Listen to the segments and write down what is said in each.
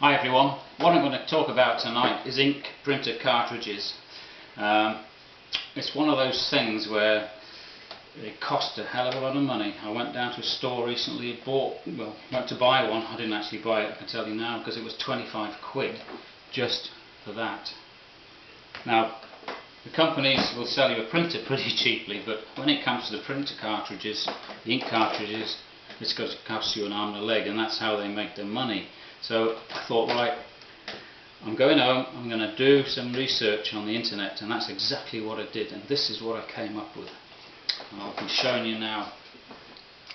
Hi everyone, what I'm going to talk about tonight is ink printer cartridges. It's one of those things where it cost a hell of a lot of money. I went down to a store recently, went to buy one. I didn't actually buy it, I can tell you now, because it was 25 quid just for that. Now, the companies will sell you a printer pretty cheaply, but when it comes to the printer cartridges, the ink cartridges, it's going to cost you an arm and a leg, and that's how they make their money. So I thought, right, I'm going home, I'm going to do some research on the internet, and that's exactly what I did, and this is what I came up with. And I'll be showing you now.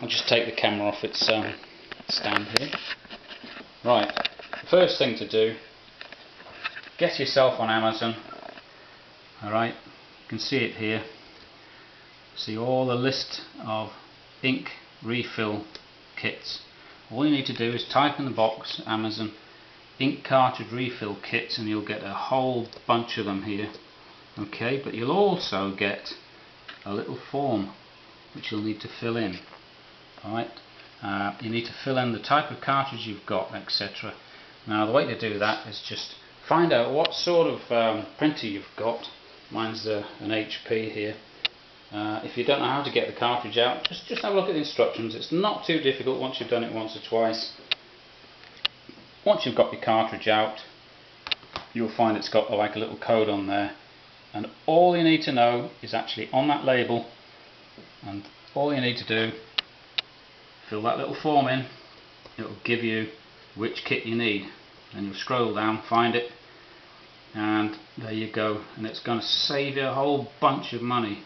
I'll just take the camera off its stand here. Right, the first thing to do, get yourself on Amazon. Alright, you can see it here. See all the list of ink refill kits. All you need to do is type in the box Amazon ink cartridge refill kits, and you'll get a whole bunch of them here. Okay, but you'll also get a little form which you'll need to fill in. Alright, you need to fill in the type of cartridge you've got, etc. Now the way to do that is just find out what sort of printer you've got. Mine's an HP here. If you don't know how to get the cartridge out, just have a look at the instructions. It's not too difficult once you've done it once or twice. Once you've got your cartridge out, you'll find it's got like a little code on there, and all you need to know is actually on that label, and all you need to do, fill that little form in. It'll give you which kit you need, and you'll scroll down, find it, and there you go, and it's going to save you a whole bunch of money.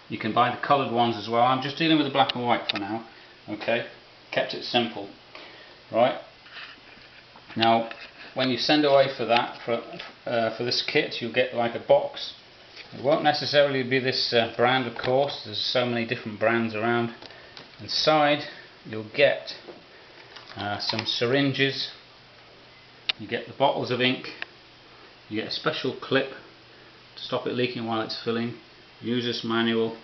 You can buy the coloured ones as well. I'm just dealing with the black and white for now. Okay, kept it simple. Right. Now, when you send away for that, for this kit, you'll get like a box. It won't necessarily be this brand, of course. There's so many different brands around. Inside, you'll get some syringes. You get the bottles of ink. You get a special clip to stop it leaking while it's filling. User's manual.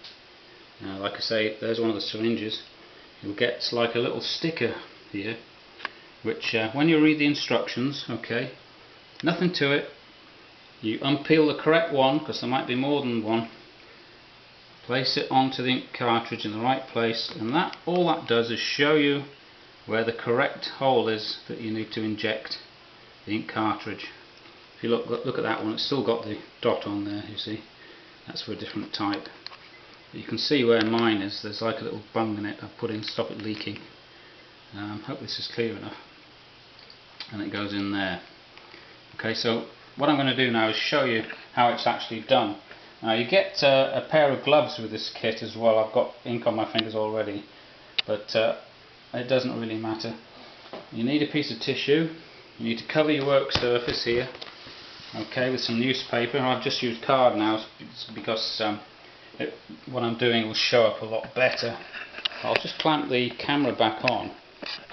Like I say, there's one of the syringes. You'll get like a little sticker here, which when you read the instructions, okay, nothing to it. You unpeel the correct one, because there might be more than one. Place it onto the ink cartridge in the right place, and all that does is show you where the correct hole is that you need to inject the ink cartridge. If you look at that one, it's still got the dot on there, you see. That's for a different type. But you can see where mine is. There's like a little bung in it I've put in to stop it leaking. Hope this is clear enough. And it goes in there. Okay, so what I'm going to do now is show you how it's actually done. Now you get a pair of gloves with this kit as well. I've got ink on my fingers already, but it doesn't really matter. You need a piece of tissue. You need to cover your work surface here. Okay, with some newspaper. I've just used card now because what I'm doing will show up a lot better. I'll just clamp the camera back on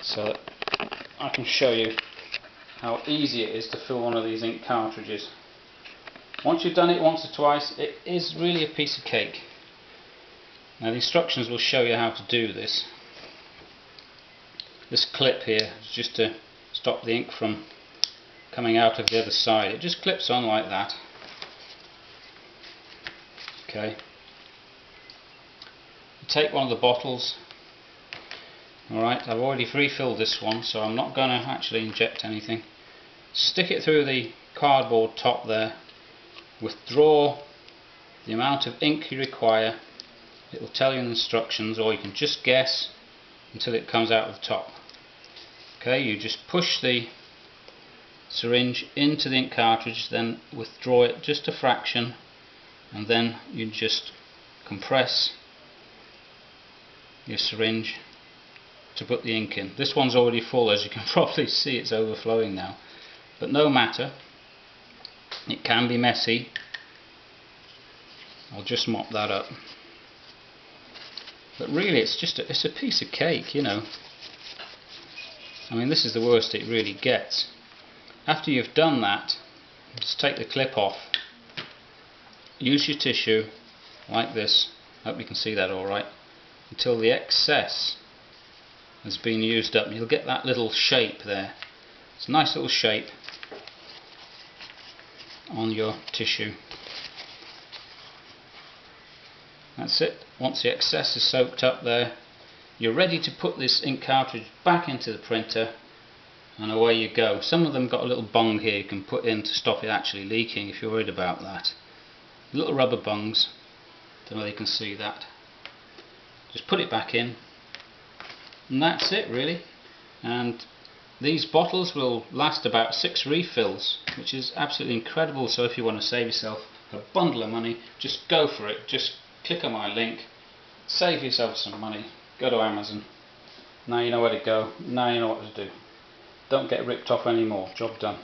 so that I can show you how easy it is to fill one of these ink cartridges. Once you've done it once or twice, it is really a piece of cake. Now the instructions will show you how to do this. This clip here is just to stop the ink from coming out of the other side. It just clips on like that. Okay. You take one of the bottles. Alright, I've already refilled this one, so I'm not going to actually inject anything. Stick it through the cardboard top there. Withdraw the amount of ink you require. It will tell you in the instructions, or you can just guess until it comes out of the top. Okay, you just push the syringe into the ink cartridge, then withdraw it just a fraction, and then you just compress your syringe to put the ink in. This one's already full, as you can probably see. It's overflowing now, but no matter, it can be messy. I'll just mop that up, but really it's a piece of cake, you know. I mean, this is the worst it really gets. After you've done that, just take the clip off, use your tissue like this, hope you can see that alright, until the excess has been used up. You'll get that little shape there. It's a nice little shape on your tissue. That's it. Once the excess is soaked up there, you're ready to put this ink cartridge back into the printer, and away you go. Some of them got a little bung here you can put in to stop it actually leaking if you're worried about that. Little rubber bungs, don't know if you can see that. Just put it back in, and that's it really. And these bottles will last about 6 refills, which is absolutely incredible. So if you want to save yourself a bundle of money, just go for it. Just click on my link, save yourself some money, go to Amazon. Now you know where to go, now you know what to do. Don't get ripped off anymore, job done.